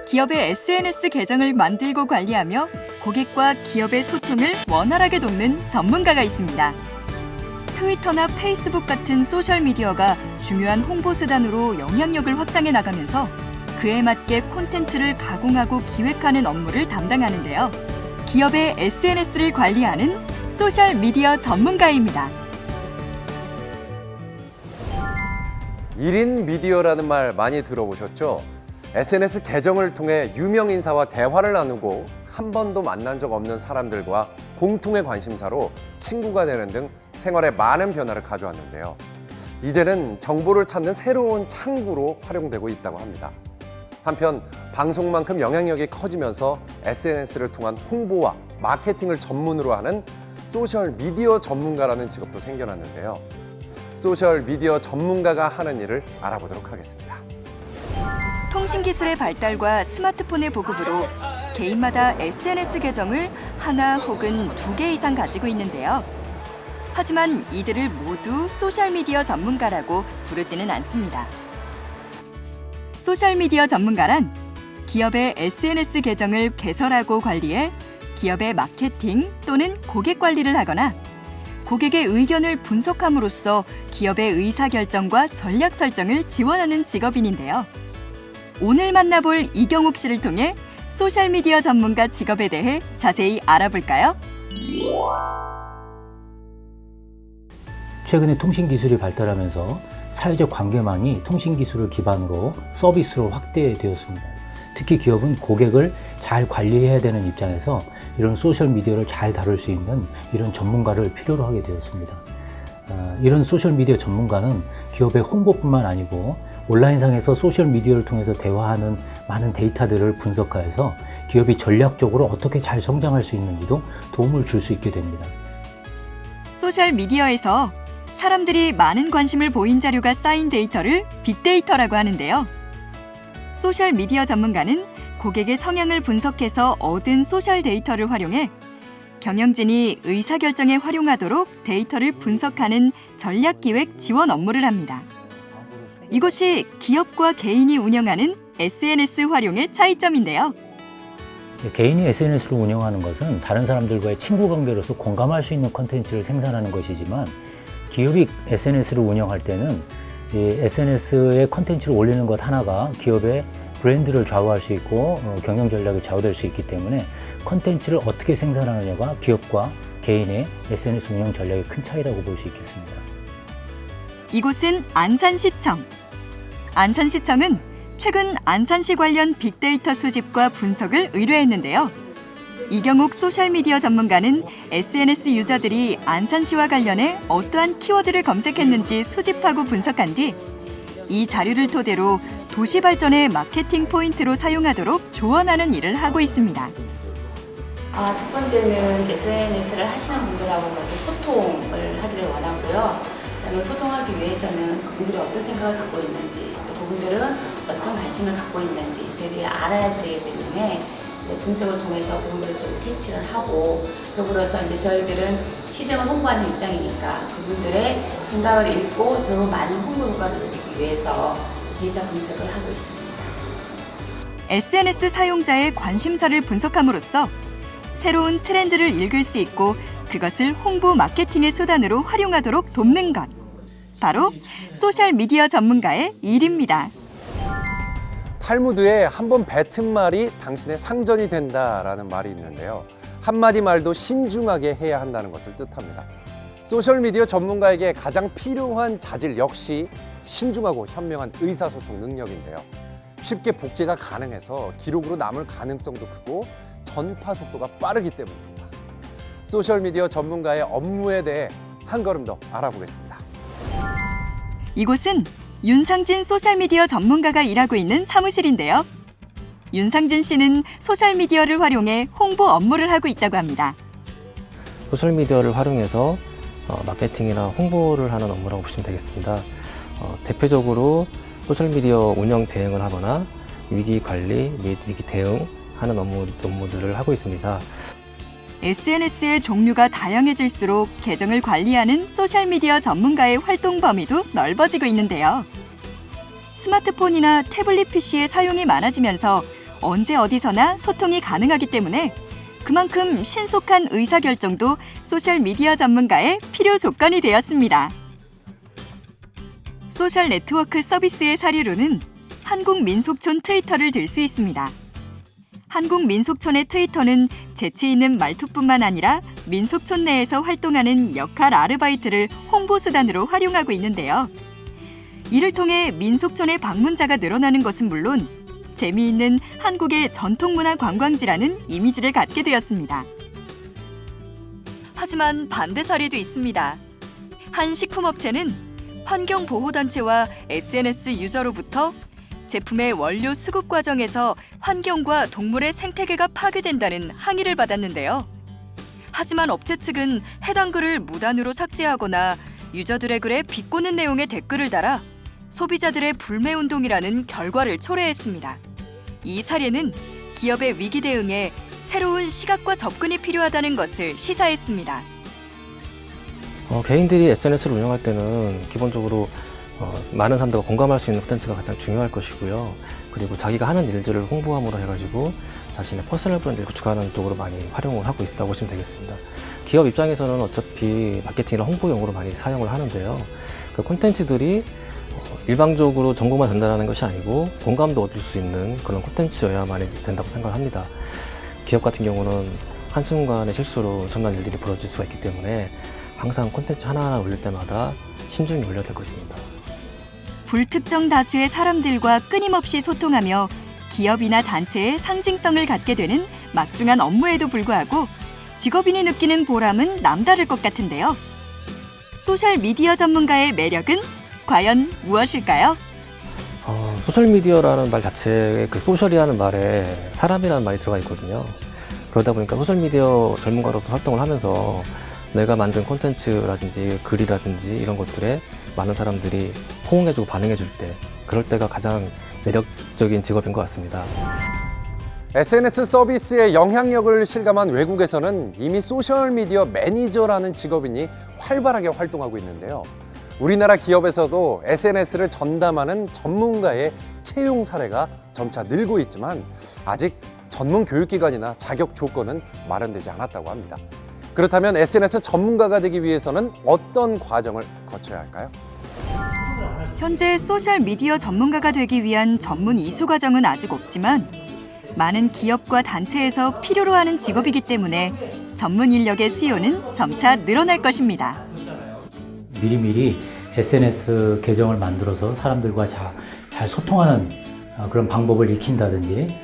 기업의 SNS 계정을 만들고 관리하며 고객과 기업의 소통을 원활하게 돕는 전문가가 있습니다. 트위터나 페이스북 같은 소셜미디어가 중요한 홍보 수단으로 영향력을 확장해 나가면서 그에 맞게 콘텐츠를 가공하고 기획하는 업무를 담당하는데요. 기업의 SNS를 관리하는 소셜미디어 전문가입니다. 1인 미디어라는 말 많이 들어보셨죠? SNS 계정을 통해 유명 인사와 대화를 나누고 한 번도 만난 적 없는 사람들과 공통의 관심사로 친구가 되는 등 생활에 많은 변화를 가져왔는데요. 이제는 정보를 찾는 새로운 창구로 활용되고 있다고 합니다. 한편 방송만큼 영향력이 커지면서 SNS를 통한 홍보와 마케팅을 전문으로 하는 소셜미디어 전문가라는 직업도 생겨났는데요. 소셜미디어 전문가가 하는 일을 알아보도록 하겠습니다. 통신기술의 발달과 스마트폰의 보급으로 개인마다 SNS 계정을 하나 혹은 2개 이상 가지고 있는데요. 하지만 이들을 모두 소셜미디어 전문가라고 부르지는 않습니다. 소셜미디어 전문가란 기업의 SNS 계정을 개설하고 관리해 기업의 마케팅 또는 고객 관리를 하거나 고객의 의견을 분석함으로써 기업의 의사결정과 전략 설정을 지원하는 직업인인데요. 오늘 만나볼 이경욱 씨를 통해 소셜미디어 전문가 직업에 대해 자세히 알아볼까요? 최근에 통신기술이 발달하면서 사회적 관계망이 통신기술을 기반으로 서비스로 확대되었습니다. 특히 기업은 고객을 잘 관리해야 되는 입장에서 이런 소셜미디어를 잘 다룰 수 있는 이런 전문가를 필요로 하게 되었습니다. 이런 소셜미디어 전문가는 기업의 홍보뿐만 아니고 온라인상에서 소셜미디어를 통해서 대화하는 많은 데이터들을 분석하여서 기업이 전략적으로 어떻게 잘 성장할 수 있는지도 도움을 줄 수 있게 됩니다. 소셜미디어에서 사람들이 많은 관심을 보인 자료가 쌓인 데이터를 빅데이터라고 하는데요. 소셜미디어 전문가는 고객의 성향을 분석해서 얻은 소셜 데이터를 활용해 경영진이 의사결정에 활용하도록 데이터를 분석하는 전략기획 지원 업무를 합니다. 이것이 기업과 개인이 운영하는 SNS 활용의 차이점인데요. 개인이 SNS를 운영하는 것은 다른 사람들과의 친구 관계로서 공감할 수 있는 콘텐츠를 생산하는 것이지만 기업이 SNS를 운영할 때는 이 SNS의 콘텐츠를 올리는 것 하나가 기업의 브랜드를 좌우할 수 있고 경영 전략이 좌우될 수 있기 때문에 콘텐츠를 어떻게 생산하느냐가 기업과 개인의 SNS 운영 전략의 큰 차이라고 볼 수 있겠습니다. 이곳은 안산시청. 안산시청은 최근 안산시 관련 빅데이터 수집과 분석을 의뢰했는데요. 이경욱 소셜미디어 전문가는 SNS 유저들이 안산시와 관련해 어떠한 키워드를 검색했는지 수집하고 분석한 뒤 이 자료를 토대로 도시 발전의 마케팅 포인트로 사용하도록 조언하는 일을 하고 있습니다. 첫 번째는 SNS를 하시는 분들하고 먼저 소통을 하기를 원하고요. 그다음에 소통하기 위해서는 그분들이 어떤 생각을 갖고 있는지, 또 그분들은 어떤 관심을 갖고 있는지 저희들이 알아야 되기 때문에 분석을 통해서 그분들을 좀 캐치를 하고, 더불어서 이제 저희들은 시장을 홍보하는 입장이니까 그분들의 생각을 읽고 더 많은 홍보 효과를 누리기 위해서 데이터 분석을 하고 있습니다. SNS 사용자의 관심사를 분석함으로써 새로운 트렌드를 읽을 수 있고 그것을 홍보 마케팅의 수단으로 활용하도록 돕는 것. 바로 소셜미디어 전문가의 일입니다. 탈무드에 한 번 뱉은 말이 당신의 상전이 된다라는 말이 있는데요. 한마디 말도 신중하게 해야 한다는 것을 뜻합니다. 소셜미디어 전문가에게 가장 필요한 자질 역시 신중하고 현명한 의사소통 능력인데요. 쉽게 복제가 가능해서 기록으로 남을 가능성도 크고 전파 속도가 빠르기 때문입니다. 소셜미디어 전문가의 업무에 대해 한 걸음 더 알아보겠습니다. 이곳은 윤상진 소셜미디어 전문가가 일하고 있는 사무실인데요. 윤상진 씨는 소셜미디어를 활용해 홍보 업무를 하고 있다고 합니다. 소셜미디어를 활용해서 마케팅이나 홍보를 하는 업무라고 보시면 되겠습니다. 대표적으로 소셜미디어 운영 대행을 하거나 위기 관리 및 위기 대응하는 업무들을 하고 있습니다. SNS의 종류가 다양해질수록 계정을 관리하는 소셜미디어 전문가의 활동 범위도 넓어지고 있는데요. 스마트폰이나 태블릿 PC의 사용이 많아지면서 언제 어디서나 소통이 가능하기 때문에 그만큼 신속한 의사결정도 소셜미디어 전문가의 필요 조건이 되었습니다. 소셜 네트워크 서비스의 사례로는 한국민속촌 트위터를 들 수 있습니다. 한국민속촌의 트위터는 재치 있는 말투뿐만 아니라 민속촌 내에서 활동하는 역할 아르바이트를 홍보수단으로 활용하고 있는데요. 이를 통해 민속촌의 방문자가 늘어나는 것은 물론 재미있는 한국의 전통문화 관광지라는 이미지를 갖게 되었습니다. 하지만 반대 사례도 있습니다. 한 식품업체는 환경보호단체와 SNS 유저로부터 제품의 원료 수급 과정에서 환경과 동물의 생태계가 파괴된다는 항의를 받았는데요. 하지만 업체 측은 해당 글을 무단으로 삭제하거나 유저들의 글에 비꼬는 내용의 댓글을 달아 소비자들의 불매운동이라는 결과를 초래했습니다. 이 사례는 기업의 위기 대응에 새로운 시각과 접근이 필요하다는 것을 시사했습니다. 개인들이 SNS를 운영할 때는 기본적으로 많은 사람들과 공감할 수 있는 콘텐츠가 가장 중요할 것이고요. 그리고 자기가 하는 일들을 홍보함으로 해가지고 자신의 퍼스널 브랜드를 구축하는 쪽으로 많이 활용을 하고 있다고 보시면 되겠습니다. 기업 입장에서는 어차피 마케팅이나 홍보용으로 많이 사용을 하는데요. 그 콘텐츠들이 일방적으로 정보만 전달하는 것이 아니고 공감도 얻을 수 있는 그런 콘텐츠여야만 된다고 생각합니다. 기업 같은 경우는 한순간의 실수로 엄청난 일들이 벌어질 수가 있기 때문에 항상 콘텐츠 하나하나 올릴 때마다 신중히 올려야 될 것입니다. 불특정 다수의 사람들과 끊임없이 소통하며 기업이나 단체의 상징성을 갖게 되는 막중한 업무에도 불구하고 직업인이 느끼는 보람은 남다를 것 같은데요. 소셜미디어 전문가의 매력은 과연 무엇일까요? 소셜미디어라는 말 자체에 그 소셜이라는 말에 사람이라는 말이 들어가 있거든요. 그러다 보니까 소셜미디어 전문가로서 활동을 하면서 내가 만든 콘텐츠라든지 글이라든지 이런 것들에 많은 사람들이 호응해주고 반응해줄 때 그럴 때가 가장 매력적인 직업인 것 같습니다. SNS 서비스의 영향력을 실감한 외국에서는 이미 소셜미디어 매니저라는 직업인이 활발하게 활동하고 있는데요. 우리나라 기업에서도 SNS를 전담하는 전문가의 채용 사례가 점차 늘고 있지만 아직 전문 교육기관이나 자격 조건은 마련되지 않았다고 합니다. 그렇다면 SNS 전문가가 되기 위해서는 어떤 과정을 거쳐야 할까요? 현재 소셜미디어 전문가가 되기 위한 전문 이수 과정은 아직 없지만 많은 기업과 단체에서 필요로 하는 직업이기 때문에 전문 인력의 수요는 점차 늘어날 것입니다. 미리미리 SNS 계정을 만들어서 사람들과 잘 소통하는 그런 방법을 익힌다든지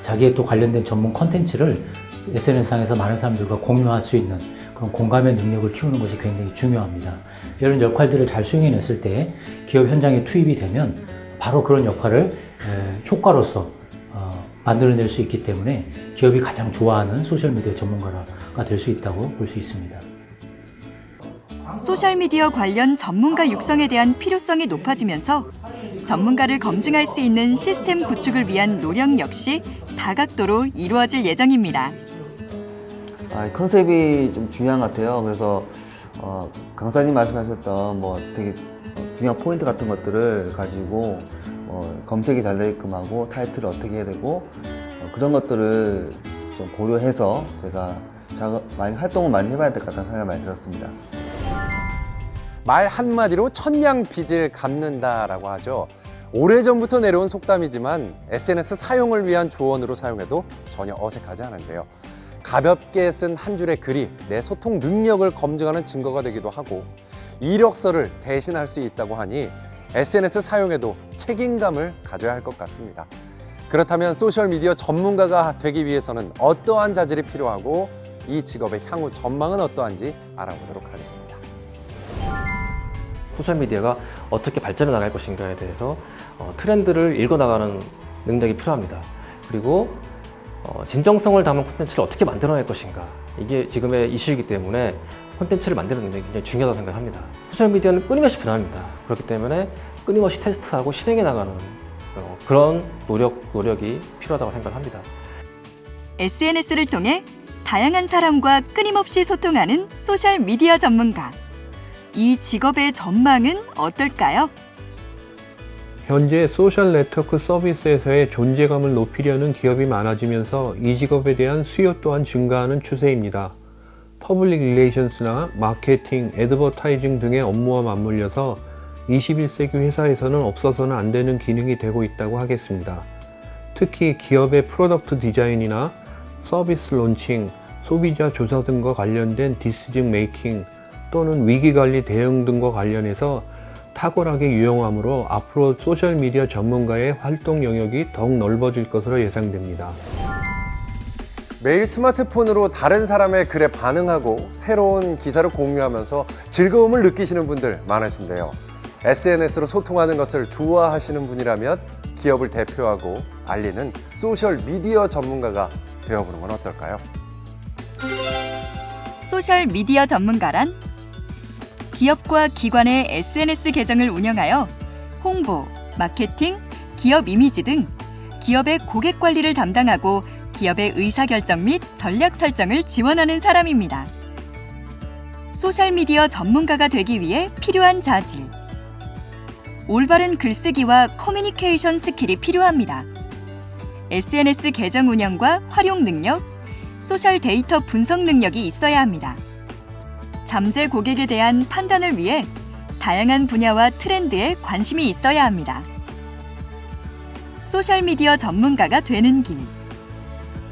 자기의 또 관련된 전문 콘텐츠를 SNS상에서 많은 사람들과 공유할 수 있는 그런 공감의 능력을 키우는 것이 굉장히 중요합니다. 이런 역할들을 잘 수행해냈을 때 기업 현장에 투입이 되면 바로 그런 역할을 효과로서 만들어낼 수 있기 때문에 기업이 가장 좋아하는 소셜미디어 전문가가 될 수 있다고 볼 수 있습니다. 소셜미디어 관련 전문가 육성에 대한 필요성이 높아지면서 전문가를 검증할 수 있는 시스템 구축을 위한 노력 역시 다각도로 이루어질 예정입니다. 컨셉이 좀 중요한 것 같아요. 그래서 강사님 말씀하셨던 뭐 되게 중요한 포인트 같은 것들을 가지고 검색이 잘 되게끔 하고 타이틀을 어떻게 해야 되고 그런 것들을 좀 고려해서 제가 많이 활동을 많이 해봐야 될 것 같다는 생각이 많이 들었습니다. 말 한마디로 천냥빚을 갚는다라고 하죠. 오래전부터 내려온 속담이지만 SNS 사용을 위한 조언으로 사용해도 전혀 어색하지 않은데요. 가볍게 쓴 한 줄의 글이 내 소통 능력을 검증하는 증거가 되기도 하고 이력서를 대신할 수 있다고 하니 SNS 사용에도 책임감을 가져야 할 것 같습니다. 그렇다면 소셜미디어 전문가가 되기 위해서는 어떠한 자질이 필요하고 이 직업의 향후 전망은 어떠한지 알아보도록 하겠습니다. 소셜미디어가 어떻게 발전해 나갈 것인가에 대해서 트렌드를 읽어나가는 능력이 필요합니다. 그리고 진정성을 담은 콘텐츠를 어떻게 만들어낼 것인가, 이게 지금의 이슈이기 때문에 콘텐츠를 만드는 능력이 굉장히 중요하다고 생각합니다. 소셜미디어는 끊임없이 변합니다. 그렇기 때문에 끊임없이 테스트하고 실행해 나가는 그런 노력이 필요하다고 생각합니다. SNS를 통해 다양한 사람과 끊임없이 소통하는 소셜미디어 전문가. 이 직업의 전망은 어떨까요? 현재 소셜 네트워크 서비스에서의 존재감을 높이려는 기업이 많아지면서 이 직업에 대한 수요 또한 증가하는 추세입니다. 퍼블릭 릴레이션스나 마케팅, 애드버타이징 등의 업무와 맞물려서 21세기 회사에서는 없어서는 안 되는 기능이 되고 있다고 하겠습니다. 특히 기업의 프로덕트 디자인이나 서비스 론칭, 소비자 조사 등과 관련된 디시전 메이킹 또는 위기관리 대응 등과 관련해서 탁월하게 유용하므로 앞으로 소셜미디어 전문가의 활동 영역이 더욱 넓어질 것으로 예상됩니다. 매일 스마트폰으로 다른 사람의 글에 반응하고 새로운 기사를 공유하면서 즐거움을 느끼시는 분들 많으신데요. SNS로 소통하는 것을 좋아하시는 분이라면 기업을 대표하고 알리는 소셜미디어 전문가가 되어보는 건 어떨까요? 소셜미디어 전문가란 기업과 기관의 SNS 계정을 운영하여 홍보, 마케팅, 기업 이미지 등 기업의 고객 관리를 담당하고 기업의 의사결정 및 전략 설정을 지원하는 사람입니다. 소셜미디어 전문가가 되기 위해 필요한 자질. 올바른 글쓰기와 커뮤니케이션 스킬이 필요합니다. SNS 계정 운영과 활용 능력, 소셜 데이터 분석 능력이 있어야 합니다. 잠재 고객에 대한 판단을 위해 다양한 분야와 트렌드에 관심이 있어야 합니다. 소셜미디어 전문가가 되는 길.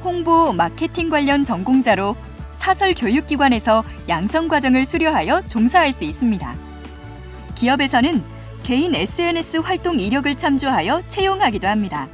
홍보, 마케팅 관련 전공자로 사설 교육기관에서 양성 과정을 수료하여 종사할 수 있습니다. 기업에서는 개인 SNS 활동 이력을 참조하여 채용하기도 합니다.